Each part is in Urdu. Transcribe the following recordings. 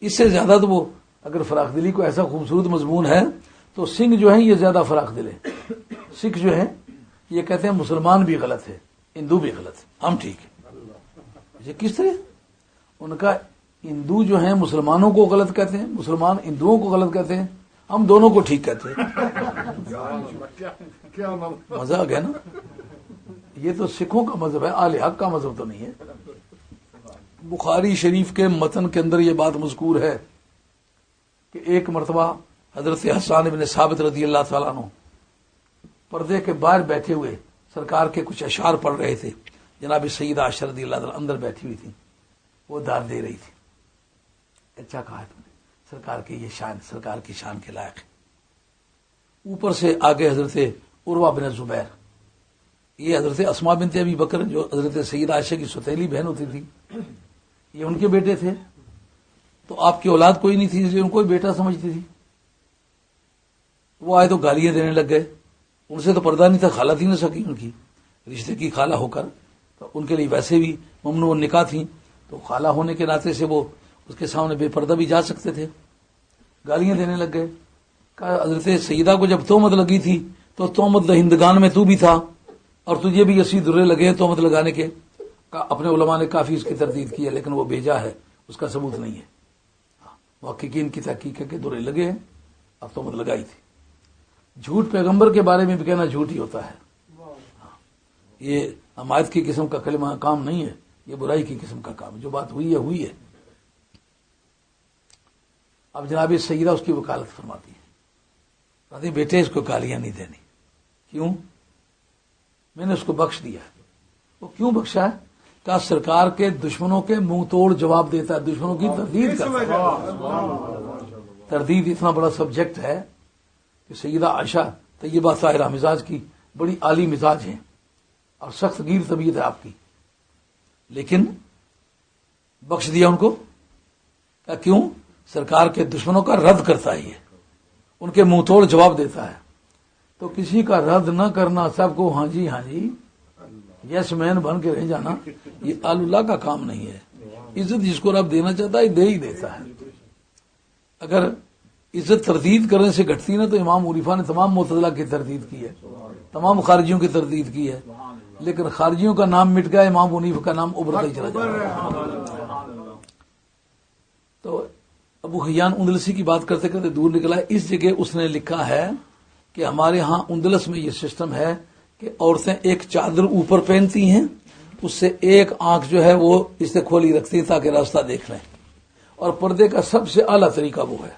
اس سے زیادہ تو وہ اگر فراخ دلی کو ایسا خوبصورت مضمون ہے تو سنگھ جو ہیں یہ زیادہ فراخ دل ہے. سکھ جو ہیں یہ کہتے ہیں مسلمان بھی غلط ہے، ہندو بھی غلط ہے، ہم ٹھیک ہے. یہ کس طرح ان کا ہندو جو ہیں مسلمانوں کو غلط کہتے ہیں، مسلمان ہندوؤں کو غلط کہتے ہیں، ہم دونوں کو ٹھیک کہتے ہیں. مزہ آ گیا نا. یہ تو سکھوں کا مذہب ہے، اہل حق کا مذہب تو نہیں ہے. بخاری شریف کے متن کے اندر یہ بات مذکور ہے کہ ایک مرتبہ حضرت حسان بن ثابت رضی اللہ تعالیٰ عنہ پردے کے باہر بیٹھے ہوئے سرکار کے کچھ اشعار پڑھ رہے تھے. جناب سیدہ عائشہ رضی اللہ تعالیٰ اندر بیٹھی ہوئی تھی، وہ داد دے رہی تھی. اچھا کہا ہے تم نے، سرکار کی یہ شان سرکار کی شان کے لائق ہے. اوپر سے آگے حضرت عروہ بن زبیر، یہ حضرت اسماء بنت ابی بکر جو حضرت سیدہ عائشہ کی سوتیلی بہن ہوتی تھی، یہ ان کے بیٹے تھے. تو آپ کی اولاد کوئی نہیں تھی اس لیے ان کو ہی بیٹا سمجھتی تھی. وہ آئے تو گالیاں دینے لگ گئے. ان سے تو پردہ نہیں تھا، خالہ تھی نہ سکی ان کی، رشتے کی خالہ ہو کر تو ان کے لیے ویسے بھی ممنوع نکاح تھیں، تو خالہ ہونے کے ناطے سے وہ اس کے سامنے بے پردہ بھی جا سکتے تھے. گالیاں دینے لگ گئے. کہا حضرت سیدہ کو جب تہمت لگی تھی تو تہمت دہندگان میں تو بھی تھا اور تجھے بھی 80 درے لگے ہیں تہمت لگانے کے. اپنے علماء نے کافی اس کی تردید کی ہے لیکن وہ بھیجا ہے، اس کا ثبوت نہیں ہے. محققین کی تحقیق ہے کہ درے لگے ہیں، اب تہمت لگائی تھی. جھوٹ پیغمبر کے بارے میں بھی کہنا جھوٹ ہی ہوتا ہے. یہ حمایت کی قسم کا کلمہ کام نہیں ہے، یہ برائی کی قسم کا کام. جو بات ہوئی ہے ہوئی ہے. اب جناب سیدہ اس کی وکالت فرماتی ہے، کہتی بیٹے اس کو گالیاں نہیں دینی. کیوں؟ میں نے اس کو بخش دیا. وہ کیوں بخشا ہے؟ کہا سرکار کے دشمنوں کے منہ توڑ جواب دیتا ہے، دشمنوں کی تردید کرتا ہے. تردید اتنا بڑا سبجیکٹ ہے کہ سیدہ عائشہ طیبہ طاہرہ مزاج کی بڑی عالی مزاج ہیں اور سخت گیر طبیعت ہے آپ کی، لیکن بخش دیا ان کو. کیوں؟ سرکار کے دشمنوں کا رد کرتا ہے، یہ ان کے منہ توڑ جواب دیتا ہے. تو کسی کا رد نہ کرنا، سب کو ہاں جی یس مین بن کے رہ جانا، یہ اللہ کا کام نہیں ہے. عزت جس کو رب دینا چاہتا ہے دے ہی دیتا ہے. اگر عزت تردید کرنے سے گھٹتی نا تو امام حنیفہ نے تمام معتزلہ کی تردید کی ہے، تمام خارجیوں کی تردید کی ہے، لیکن خارجیوں کا نام مٹ گیا، امام حنیفہ کا نام ابھرتا ہی چلا جائے. تو ابو حیان اندلسی کی بات کرتے کرتے دور نکلا ہے. اس جگہ اس نے لکھا ہے کہ ہمارے ہاں اندلس میں یہ سسٹم ہے کہ عورتیں ایک چادر اوپر پہنتی ہیں، اس سے ایک آنکھ جو ہے وہ اس سے کھولی رکھتی ہیں تاکہ راستہ دیکھ لیں، اور پردے کا سب سے اعلیٰ طریقہ وہ ہے.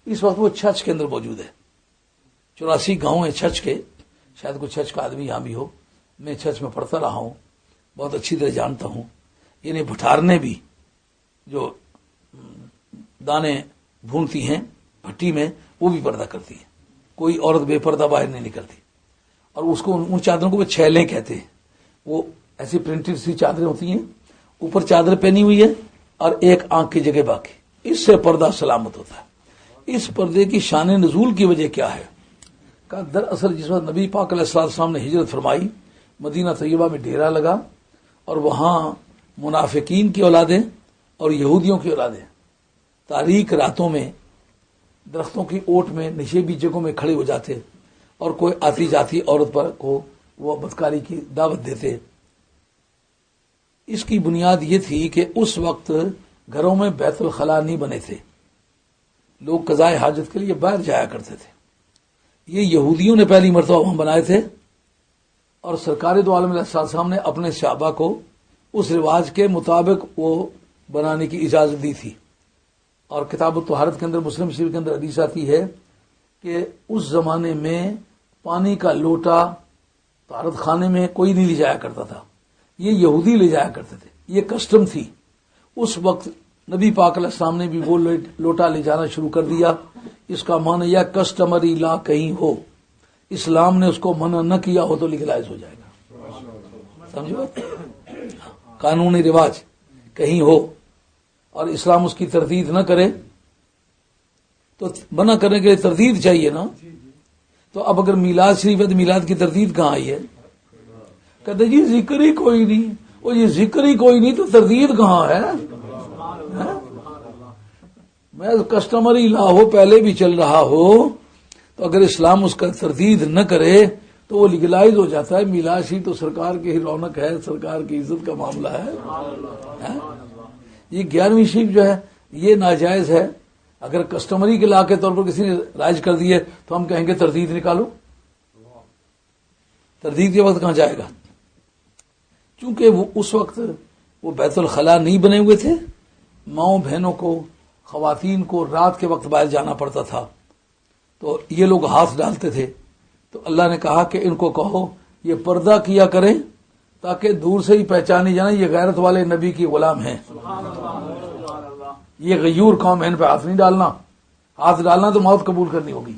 اس وقت وہ چھچ کے اندر موجود ہے. 84 گاؤں ہیں چھچ کے، شاید کوئی چھچ کا آدمی یہاں بھی ہو. میں چھچ میں پڑھتا رہا ہوں، بہت اچھی طرح جانتا ہوں. یعنی بھٹارنے بھی جو دانے بھونتی ہیں بھٹی میں وہ بھی پردہ کرتی ہیں. کوئی عورت بے پردہ باہر نہیں نکلتی. اور اس کو ان چادروں کو وہ چھیلیں کہتے ہیں. وہ ایسی پرنٹڈ سی چادریں ہوتی ہیں، اوپر چادر پہنی ہوئی ہے اور ایک آنکھ کی جگہ باقی. اس سے پردہ سلامت ہوتا ہے. اس پردے کی شان نزول کی وجہ کیا ہے؟ کہ دراصل جس وقت نبی پاک علیہ السلام نے ہجرت فرمائی، مدینہ طیبہ میں ڈیرا لگا اور وہاں منافقین کی اولادیں اور یہودیوں کی اولادیں تاریک راتوں میں درختوں کی اوٹ میں نشیبی جگہوں میں کھڑے ہو جاتے اور کوئی آتی جاتی عورت پر کو وہ بدکاری کی دعوت دیتے. اس کی بنیاد یہ تھی کہ اس وقت گھروں میں بیت الخلاء نہیں بنے تھے، لوگ قضاء حاجت کے لیے باہر جایا کرتے تھے. یہ یہودیوں نے پہلی مرتبہ وہاں بنائے تھے اور سرکار دو عالم علیہ السلام نے اپنے صحابہ کو اس رواج کے مطابق وہ بنانے کی اجازت دی تھی. اور کتاب الطہارت کے اندر مسلم شریف کے اندر حدیث آتی ہے کہ اس زمانے میں پانی کا لوٹا طہارت خانے میں کوئی نہیں لے جایا کرتا تھا، یہ یہودی لے جایا کرتے تھے. یہ کسٹم تھی. اس وقت نبی پاک علیہ السلام نے بھی وہ لوٹا لے جانا شروع کر دیا. اس کا معنی یا کسٹمری لا کہیں ہو، اسلام نے اس کو منع نہ کیا ہو تو لیگلائز ہو جائے گا. سمجھو، قانونی رواج کہیں ہو اور اسلام اس کی تردید نہ کرے تو منع کرنے کے لیے تردید چاہیے نا. تو اب اگر میلاد شریف ہے تو میلاد کی تردید کہاں آئی ہے؟ کہتے جی ذکر ہی کوئی نہیں. وہ یہ ذکر ہی کوئی نہیں تو تردید کہاں ہے؟ میں کسٹمری لا ہو پہلے بھی چل رہا ہو تو اگر اسلام اس کا تردید نہ کرے تو وہ لیگلائز ہو جاتا ہے. میلاشی تو سرکار کی ہی رونق ہے، سرکار کی عزت کا معاملہ ہے. یہ 11ویں شیف جو ہے یہ ناجائز ہے. اگر کسٹمری کے لا کے طور پر کسی نے رائج کر دی ہے تو ہم کہیں گے تردید نکالو. تردید کے وقت کہاں جائے گا؟ چونکہ وہ اس وقت وہ بیت الخلاء نہیں بنے ہوئے تھے، ماؤں بہنوں کو، خواتین کو رات کے وقت باہر جانا پڑتا تھا تو یہ لوگ ہاتھ ڈالتے تھے. تو اللہ نے کہا کہ ان کو کہو یہ پردہ کیا کریں تاکہ دور سے ہی پہچانی جائیں یہ غیرت والے نبی کی غلام ہیں. یہ غیور قوم ہے، ان پہ ہاتھ نہیں ڈالنا. ہاتھ ڈالنا تو موت قبول کرنی ہوگی.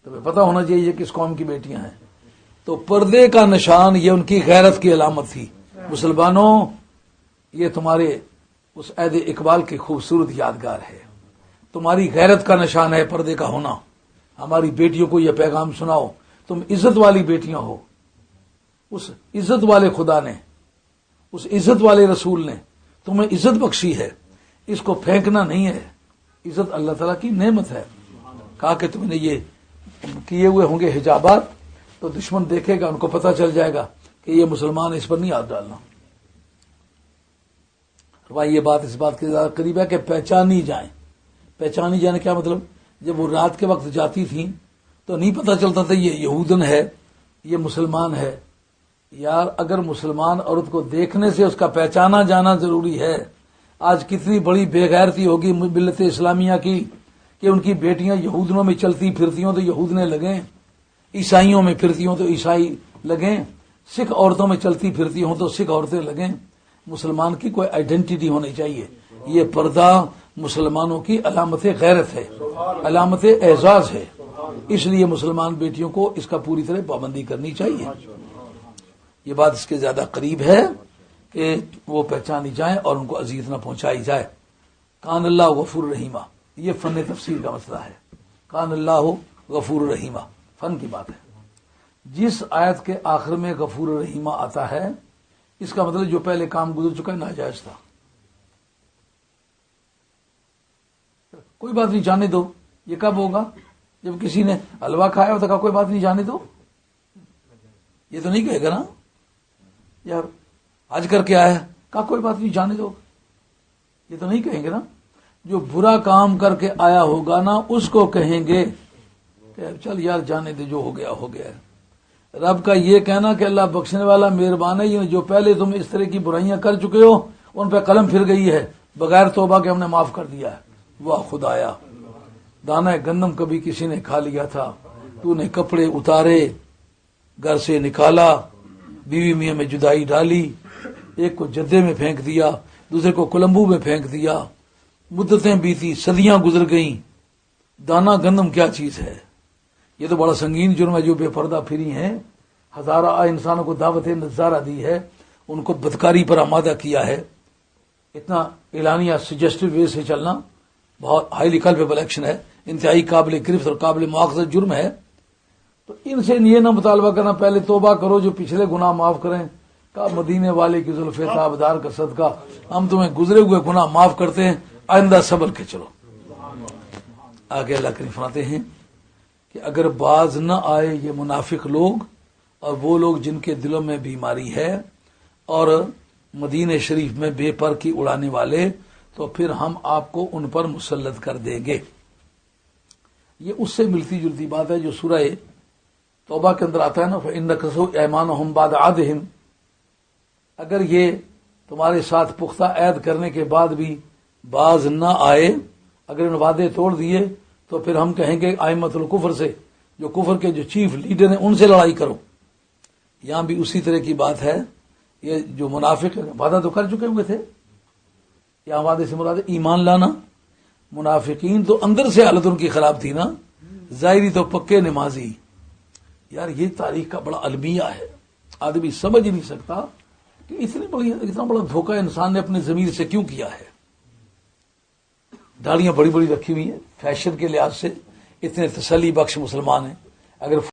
تمہیں پتہ ہونا چاہیے یہ کس قوم کی بیٹیاں ہیں. تو پردے کا نشان یہ ان کی غیرت کی علامت تھی. مسلمانوں، یہ تمہارے اس عید اقبال کی خوبصورت یادگار ہے. تمہاری غیرت کا نشان ہے پردے کا ہونا. ہماری بیٹیوں کو یہ پیغام سناؤ، تم عزت والی بیٹیاں ہو. اس عزت والے خدا نے، اس عزت والے رسول نے تمہیں عزت بخشی ہے. اس کو پھینکنا نہیں ہے. عزت اللہ تعالیٰ کی نعمت ہے. کہا کہ تم نے یہ کیے ہوئے ہوں گے حجابات تو دشمن دیکھے گا، ان کو پتہ چل جائے گا کہ یہ مسلمان، اس پر نہیں ہاتھ ڈالنا. یہ بات اس بات کے زیادہ قریب ہے کہ پہچانی جائیں. پہچانی جانے کیا مطلب؟ جب وہ رات کے وقت جاتی تھیں تو نہیں پتہ چلتا تھا یہ یہودن ہے، یہ مسلمان ہے. یار اگر مسلمان عورت کو دیکھنے سے اس کا پہچانا جانا ضروری ہے. آج کتنی بڑی بے غیرتی ہوگی ملت اسلامیہ کی کہ ان کی بیٹیاں یہودنوں میں چلتی پھرتی ہوں تو یہودنے لگیں، عیسائیوں میں پھرتی ہوں تو عیسائی لگیں، سکھ عورتوں میں چلتی پھرتی ہوں تو سکھ عورتیں لگیں. مسلمان کی کوئی آئیڈینٹی ہونی چاہیے. یہ پردہ مسلمانوں کی علامت غیرت ہے، علامت اعزاز ہے. اس لیے مسلمان بیٹیوں کو اس کا پوری طرح پابندی کرنی چاہیے. یہ بات اس کے زیادہ قریب ہے کہ وہ پہچانی جائیں اور ان کو اذیت نہ پہنچائی جائے. کان اللہ غفور رحیمہ، یہ فن تفسیر کا مسئلہ ہے. کان اللہ غفور رحیمہ فن کی بات ہے. جس آیت کے آخر میں غفور رحیمہ آتا ہے اس کا مطلب جو پہلے کام گزر چکا ہے ناجائز تھا. کوئی بات نہیں، جانے دو. یہ کب ہوگا؟ جب کسی نے حلوہ کھایا ہو تو کہا کوئی بات نہیں، جانے دو. یہ تو نہیں کہے گا نا یار آج کر کے آیا، کہا کوئی بات نہیں، جانے دو. یہ تو نہیں کہیں گے نا. جو برا کام کر کے آیا ہوگا نا اس کو کہیں گے کہ چل یار جانے دے، جو ہو گیا ہو گیا. رب کا یہ کہنا کہ اللہ بخشنے والا مہربان ہے، جو پہلے تم اس طرح کی برائیاں کر چکے ہو ان پہ قلم پھر گئی ہے بغیر توبہ کے، ہم نے معاف کر دیا ہے. واہ خدایا، دانہ گندم کبھی کسی نے کھا لیا تھا، تو نے کپڑے اتارے، گھر سے نکالا، بیوی میاں میں جدائی ڈالی، ایک کو جدے میں پھینک دیا، دوسرے کو کولمبو میں پھینک دیا، مدتیں بیتی، صدیاں گزر گئیں. دانہ گندم کیا چیز ہے؟ یہ تو بڑا سنگین جرم ہے. جو بے پردہ پھری ہیں، ہزارہ انسانوں کو دعوت نظارہ دی ہے، ان کو بدکاری پر آمادہ کیا ہے. اتنا اعلانیہ سجسٹو وے سے چلنا بہت ہائیلی کلپیبل ایکشن ہے، انتہائی قابل گرفت اور قابل مواخذہ جرم ہے. تو ان سے یہ نہ مطالبہ کرنا پہلے توبہ کرو جو پچھلے گناہ معاف کریں. کہا مدینے والے کی زلف تابدار کا صدقہ ہم تمہیں گزرے ہوئے گناہ معاف کرتے ہیں، آئندہ صبر کے چلو. آگے اللہ کریم فرماتے ہیں کہ اگر باز نہ آئے یہ منافق لوگ اور وہ لوگ جن کے دلوں میں بیماری ہے اور مدینہ شریف میں بے پر کی اڑانے والے، تو پھر ہم آپ کو ان پر مسلط کر دیں گے. یہ اس سے ملتی جلتی بات ہے جو سورہ توبہ کے اندر آتا ہے نا، فَإِنَّكَسُوا أَيْمَانَهُمْ بَعْدَ عَهْدِهِمْ. اگر یہ تمہارے ساتھ پختہ عہد کرنے کے بعد بھی باز نہ آئے، اگر ان وعدے توڑ دیے تو پھر ہم کہیں گے ائمۃ الکفر سے، جو کفر کے جو چیف لیڈر ہیں ان سے لڑائی کرو. یہاں بھی اسی طرح کی بات ہے. یہ جو منافق وعدہ تو کر چکے ہوئے تھے، یہاں وعدے سے مراد ایمان لانا. منافقین تو اندر سے حالت ان کی خراب تھی نا، ظاہری تو پکے نمازی. یار یہ تاریخ کا بڑا المیہ ہے، آدمی سمجھ ہی نہیں سکتا کہ اتنا بڑا دھوکہ انسان نے اپنے ضمیر سے کیوں کیا ہے. داڑیاں بڑی بڑی رکھی ہوئی ہیں، فیشن کے لحاظ سے اتنے تسلی بخش مسلمان ہیں. اگر